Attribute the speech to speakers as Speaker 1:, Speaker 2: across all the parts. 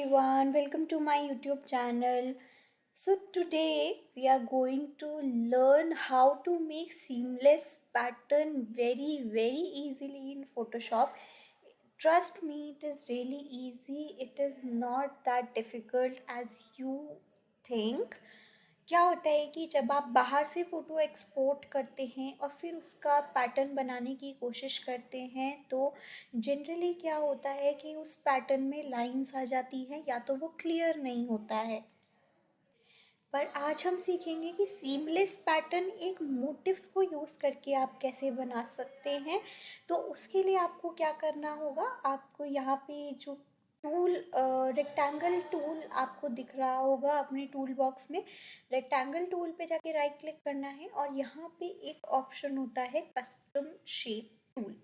Speaker 1: everyone, welcome to my YouTube channel. So today we are going to learn how to make seamless pattern very easily in Photoshop. Trust me, it is really easy. It is not that difficult as you think. क्या होता है कि जब आप बाहर से photo export करते हैं और फिर उसका पैटर्न बनाने की कोशिश करते हैं तो जनरली क्या होता है कि उस पैटर्न में लाइंस आ जाती हैं या तो वो क्लियर नहीं होता है। पर आज हम सीखेंगे कि सीमलेस पैटर्न एक मोटिफ को यूज़ करके आप कैसे बना सकते हैं। तो उसके लिए आपको क्या करना होगा, आपको यहाँ पे जो टूल रेक्टेंगल टूल आपको दिख रहा होगा अपने टूल बॉक्स में, रेक्टेंगल टूल पे जाके राइट क्लिक करना है और यहाँ पे एक ऑप्शन होता है custom shape tool.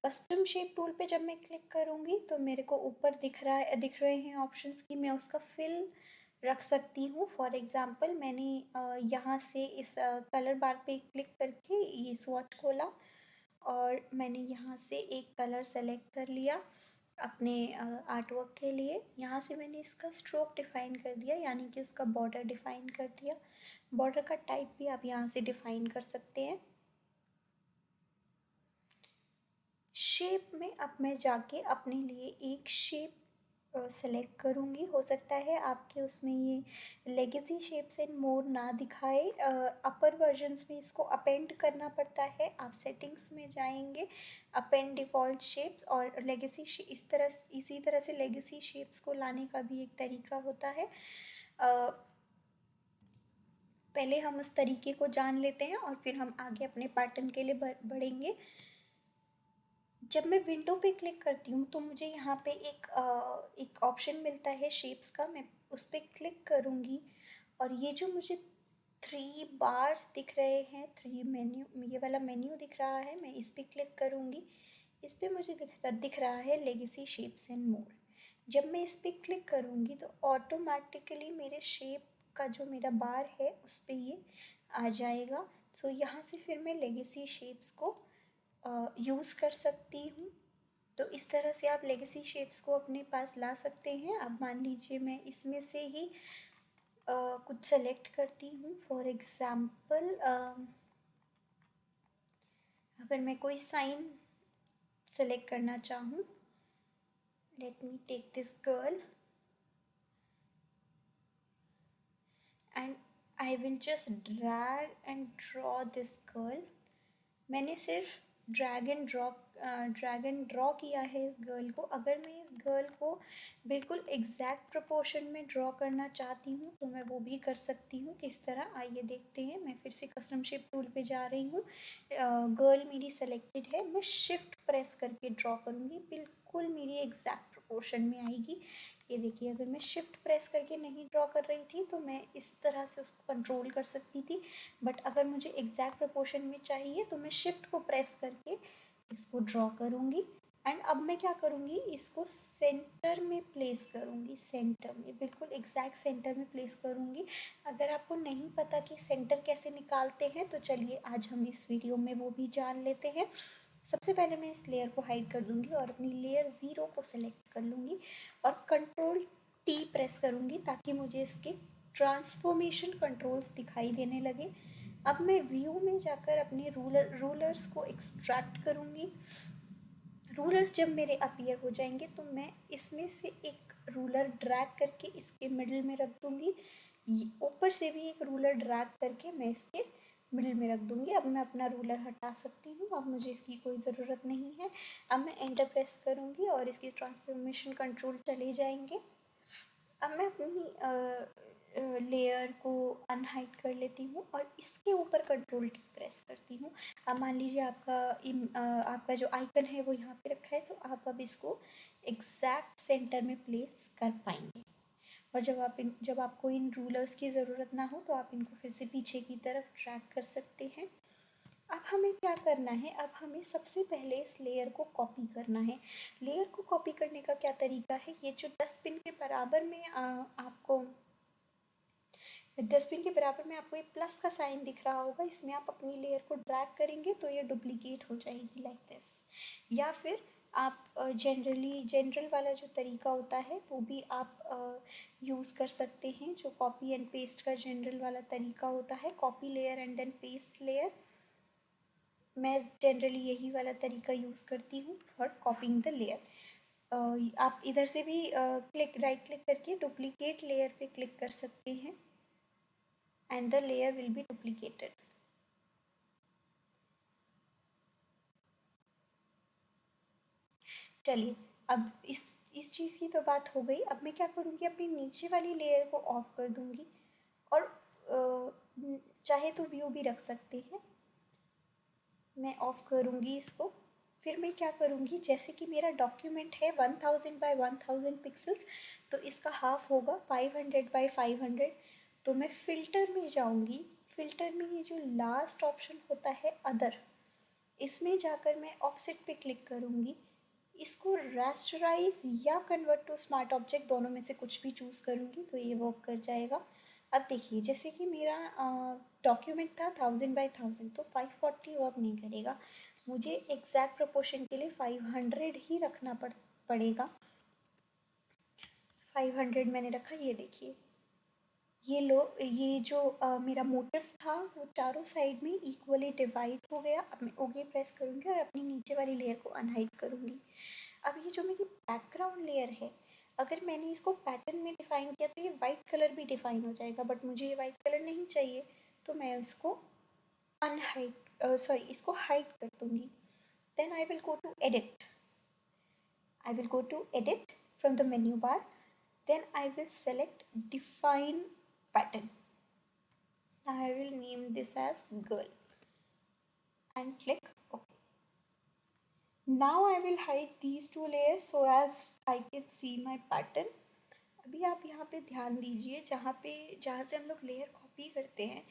Speaker 1: Custom shape tool पे जब मैं क्लिक करूँगी तो मेरे को ऊपर दिख रहे हैं ऑप्शंस कि मैं उसका फिल रख सकती हूँ। फॉर एग्ज़ाम्पल मैंने यहाँ से इस कलर बार पे क्लिक करके ये स्वॉच खोला और मैंने यहाँ से एक कलर सेलेक्ट कर लिया अपने आर्ट वर्क के लिए। यहाँ से मैंने इसका स्ट्रोक डिफ़ाइन कर दिया, यानी कि उसका बॉर्डर डिफ़ाइन कर दिया। बॉर्डर का टाइप भी आप यहाँ से डिफ़ाइन कर सकते हैं। शेप में अब मैं जाके अपने लिए एक शेप सेलेक्ट करूँगी। हो सकता है आपके उसमें ये लेगेसी शेप्स एंड मोर ना दिखाए, अपर वर्जन्स में इसको अपेंड करना पड़ता है। आप सेटिंग्स में जाएंगे, अपेंड डिफ़ॉल्ट शेप्स, और लेगेसी इसी तरह से लेगेसी शेप्स को लाने का भी एक तरीका होता है। पहले हम उस तरीके को जान लेते हैं और फिर हम आगे अपने पैटर्न के लिए बढ़ेंगे। जब मैं विंडो पे क्लिक करती हूँ तो मुझे यहाँ पे एक ऑप्शन मिलता है शेप्स का। मैं उस पर क्लिक करूँगी और ये जो मुझे 3 बार्स दिख रहे हैं, 3 मेन्यू, ये वाला मेन्यू दिख रहा है, मैं इस पर क्लिक करूँगी। इस पर मुझे दिख रहा है लेगेसी शेप्स एंड मोर। जब मैं इस पर क्लिक करूँगी तो ऑटोमेटिकली मेरे शेप का जो मेरा बार है उस पर ये आ जाएगा। सो यहाँ से फिर मैं लेगेसी शेप्स को यूज़ कर सकती हूँ। तो इस तरह से आप लेगेसी शेप्स को अपने पास ला सकते हैं। अब मान लीजिए मैं इसमें से ही कुछ सेलेक्ट करती हूँ। फॉर एग्ज़ाम्पल अगर मैं कोई साइन सेलेक्ट करना चाहूँ, let me take this girl and I will just drag and draw this girl. मैंने सिर्फ ड्रैग एंड ड्रॉ किया है इस गर्ल को। अगर मैं इस गर्ल को बिल्कुल एग्जैक्ट प्रोपोर्शन में ड्रॉ करना चाहती हूँ तो मैं वो भी कर सकती हूँ। किस तरह, आइए देखते हैं। मैं फिर से कस्टम शेप टूल पे जा रही हूँ। गर्ल मेरी सेलेक्टेड है, मैं शिफ्ट प्रेस करके ड्रॉ करूँगी, बिल्कुल मेरी एग्जैक्ट प्रोपोर्शन में आएगी। ये देखिए, अगर मैं शिफ्ट प्रेस करके नहीं ड्रॉ कर रही थी तो मैं इस तरह से उसको कंट्रोल कर सकती थी, बट अगर मुझे एग्जैक्ट प्रोपोर्शन में चाहिए तो मैं शिफ्ट को प्रेस करके इसको ड्रॉ करूँगी। एंड अब मैं क्या करूँगी, इसको सेंटर में प्लेस करूँगी, सेंटर में, बिल्कुल एग्जैक्ट सेंटर में प्लेस करूँगी। अगर आपको नहीं पता कि सेंटर कैसे निकालते हैं तो चलिए आज हम इस वीडियो में वो भी जान लेते हैं। सबसे पहले मैं इस लेयर को हाइड कर दूँगी और अपनी लेयर 0 को सेलेक्ट कर लूँगी और कंट्रोल T प्रेस करूँगी ताकि मुझे इसके ट्रांसफॉर्मेशन कंट्रोल्स दिखाई देने लगे। अब मैं व्यू में जाकर अपने रूलर्स को एक्सट्रैक्ट करूँगी। रूलर्स जब मेरे अपीयर हो जाएंगे तो मैं इसमें से एक रूलर ड्रैग करके इसके मिडिल में रख दूँगी। ऊपर से भी एक रूलर ड्रैग करके मैं इसके मिडिल में रख दूँगी। अब मैं अपना रूलर हटा सकती हूँ, अब मुझे इसकी कोई ज़रूरत नहीं है। अब मैं एंटर प्रेस करूँगी और इसकी ट्रांसफॉर्मेशन कंट्रोल चले जाएंगे। अब मैं अपनी लेयर को अनहाइड कर लेती हूँ और इसके ऊपर कंट्रोल T प्रेस करती हूँ। अब मान लीजिए आपका जो आइकन है वो यहाँ पे रखा है, तो आप अब इसको एग्जैक्ट सेंटर में प्लेस कर पाएंगे। और जब आपको इन रूलर्स की ज़रूरत ना हो तो आप इनको फिर से पीछे की तरफ ड्रैग कर सकते हैं। अब हमें क्या करना है, अब हमें सबसे पहले इस लेयर को कॉपी करना है। लेयर को कॉपी करने का क्या तरीका है, ये जो डस्टबिन के बराबर में आपको एक प्लस का साइन दिख रहा होगा, इसमें आप अपनी लेयर को ड्रैग करेंगे तो ये डुप्लीकेट हो जाएगी लाइक दिस। या फिर आप जनरल वाला जो तरीका होता है वो भी आप यूज़ कर सकते हैं, जो कॉपी एंड पेस्ट का जनरल वाला तरीका होता है, copy layer and then paste layer. मैं जनरली यही वाला तरीका यूज़ करती हूँ फॉर कॉपिंग द लेयर। आप इधर से भी राइट क्लिक करके डुप्लीकेट लेयर पे क्लिक कर सकते हैं and the layer will be duplicated. चलिए, अब इस चीज़ की तो बात हो गई। अब मैं क्या करूँगी, अपनी नीचे वाली लेयर को ऑफ कर दूँगी और चाहे तो व्यू भी रख सकते हैं। मैं ऑफ करूँगी इसको। फिर मैं क्या करूँगी, जैसे कि मेरा डॉक्यूमेंट है 1000 बाय 1000 पिक्सल्स, तो इसका हाफ होगा 500 बाय 500। तो मैं फ़िल्टर में जाऊँगी। फ़िल्टर में ये जो लास्ट ऑप्शन होता है अदर, इसमें जाकर मैं ऑफसेट पे क्लिक करूँगी। इसको रास्टराइज या कन्वर्ट टू स्मार्ट ऑब्जेक्ट, दोनों में से कुछ भी चूज़ करूँगी तो ये वर्क कर जाएगा। अब देखिए, जैसे कि मेरा डॉक्यूमेंट था 1000 बाय 1000, तो 540 वर्क नहीं करेगा। मुझे एग्जैक्ट प्रोपोर्शन के लिए 500 ही रखना पड़ेगा। 500 मैंने रखा, ये देखिए। ये जो मेरा मोटिव था वो चारों साइड में इक्वली डिवाइड हो गया। अब मैं ओके प्रेस करूँगी और अपनी नीचे वाली लेयर को अनहाइड करूँगी। अब ये जो मेरी बैकग्राउंड लेयर है, अगर मैंने इसको पैटर्न में डिफ़ाइन किया तो ये वाइट कलर भी डिफ़ाइन हो जाएगा, बट मुझे ये वाइट कलर नहीं चाहिए, तो मैं इसको इसको हाइड कर दूँगी। Then I will go to edit. I will go to edit from the menu bar. Then I will select define pattern. I will name this as girl and click OK. Now I will hide these two layers so as I can see my pattern. अभी आप यहाँ पे ध्यान दीजिए, जहाँ से हम लोग लेयर कॉपी करते हैं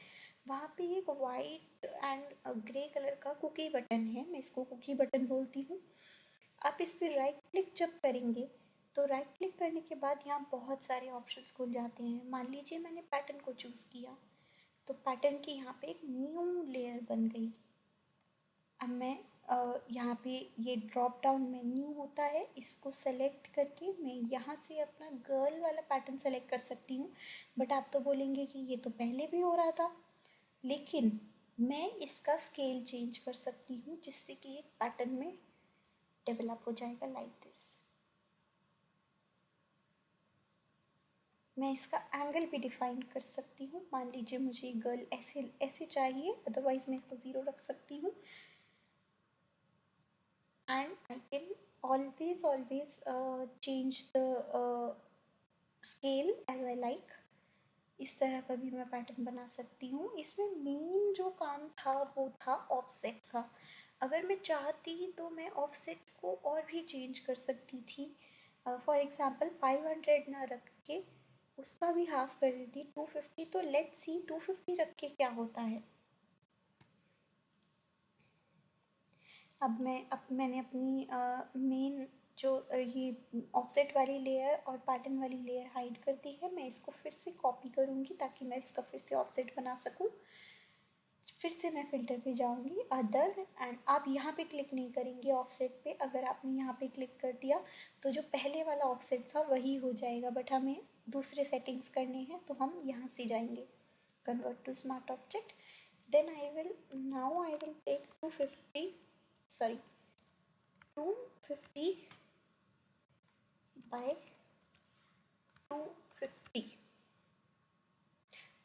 Speaker 1: वहाँ पे एक वाइट एंड ग्रे कलर का कुकी बटन है। मैं इसको कुकी बटन बोलती हूँ। आप इस पर राइट क्लिक जब करेंगे तो राइट क्लिक करने के बाद यहाँ बहुत सारे ऑप्शंस खुल जाते हैं। मान लीजिए मैंने पैटर्न को चूज़ किया, तो पैटर्न की यहाँ पे एक न्यू लेयर बन गई। अब मैं यहाँ पे ये ड्रॉप डाउन मेन्यू होता है, इसको सेलेक्ट करके मैं यहाँ से अपना गर्ल वाला पैटर्न सेलेक्ट कर सकती हूँ। बट आप तो बोलेंगे कि ये तो पहले भी हो रहा था, लेकिन मैं इसका स्केल चेंज कर सकती हूँ जिससे कि एक पैटर्न में डेवलप हो जाएगा लाइक दिस। मैं इसका एंगल भी डिफाइन कर सकती हूँ। मान लीजिए मुझे गर्ल ऐसे ऐसे चाहिए, अदरवाइज मैं इसको ज़ीरो रख सकती हूँ। And I can always change the scale as I like. इस तरह का भी मैं पैटर्न बना सकती हूँ। इसमें मेन जो काम था वो था ऑफसेट का। अगर मैं चाहती तो मैं ऑफसेट को और भी चेंज कर सकती थी। फॉर एग्ज़ाम्पल 500 ना रख के उसका भी हाफ कर देती 250। तो लेट्स सी 250 रख के क्या होता है। अब मैंने अपनी मेन जो ये ऑफसेट वाली लेयर और पैटर्न वाली लेयर हाइड कर दी है। मैं इसको फिर से कॉपी करूँगी ताकि मैं इसका फिर से ऑफसेट बना सकूँ। फिर से मैं फ़िल्टर पे जाऊँगी अदर, एंड आप यहाँ पे क्लिक नहीं करेंगे ऑफसेट पे। अगर आपने यहाँ पे क्लिक कर दिया तो जो पहले वाला ऑफसेट था वही हो जाएगा, बट हमें दूसरे सेटिंग्स करने हैं तो हम यहाँ से जाएंगे convert to smart object. Then I will take 250 by 250।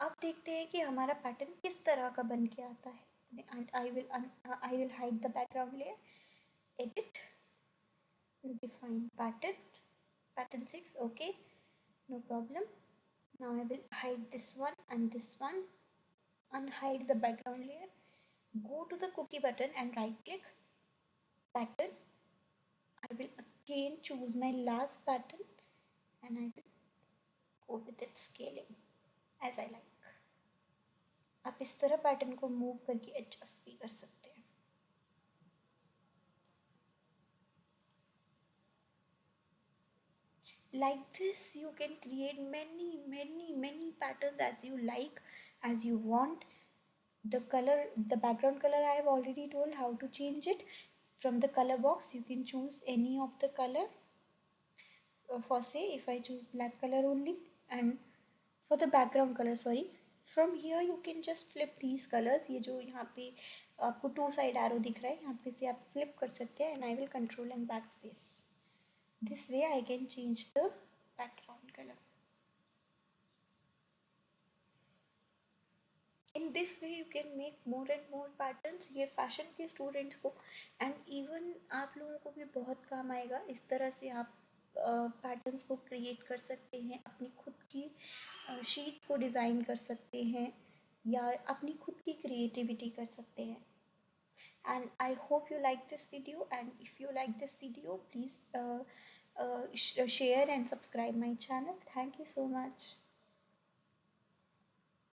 Speaker 1: अब देखते हैं कि हमारा पैटर्न किस तरह का बन के आता है। I will hide the background layer, edit, define pattern 6, okay, no problem. Now I will hide this one and this one, unhide the background layer, go to the cookie button and right click pattern. I will again choose my last pattern and I will go with its scaling as I like. आप इस तरह pattern को move करके adjust भी कर सकते हैं। Like this you can create many patterns as you like, as you want. The background color I have already told how to change it. from the color box you can choose any of the color. For say if I choose black color only, and for the background color, sorry, from here you can just flip these colors. ये जो यहाँ पे आपको to side arrow दिख रहा है, यहाँ पे से आप फ्लिप कर सकते हैं, and I will control and back space. This way I can change the background color. In this way you can make more and more patterns. ये फैशन के स्टूडेंट्स को एंड इवन आप लोगों को भी बहुत काम आएगा. इस तरह से आप पैटर्न्स को क्रिएट कर सकते हैं, अपनी खुद की शीट को डिज़ाइन कर सकते हैं, या अपनी खुद की क्रिएटिविटी कर सकते हैं. And I hope you like this video, and if you like this video, please share and subscribe my channel. Thank you so much.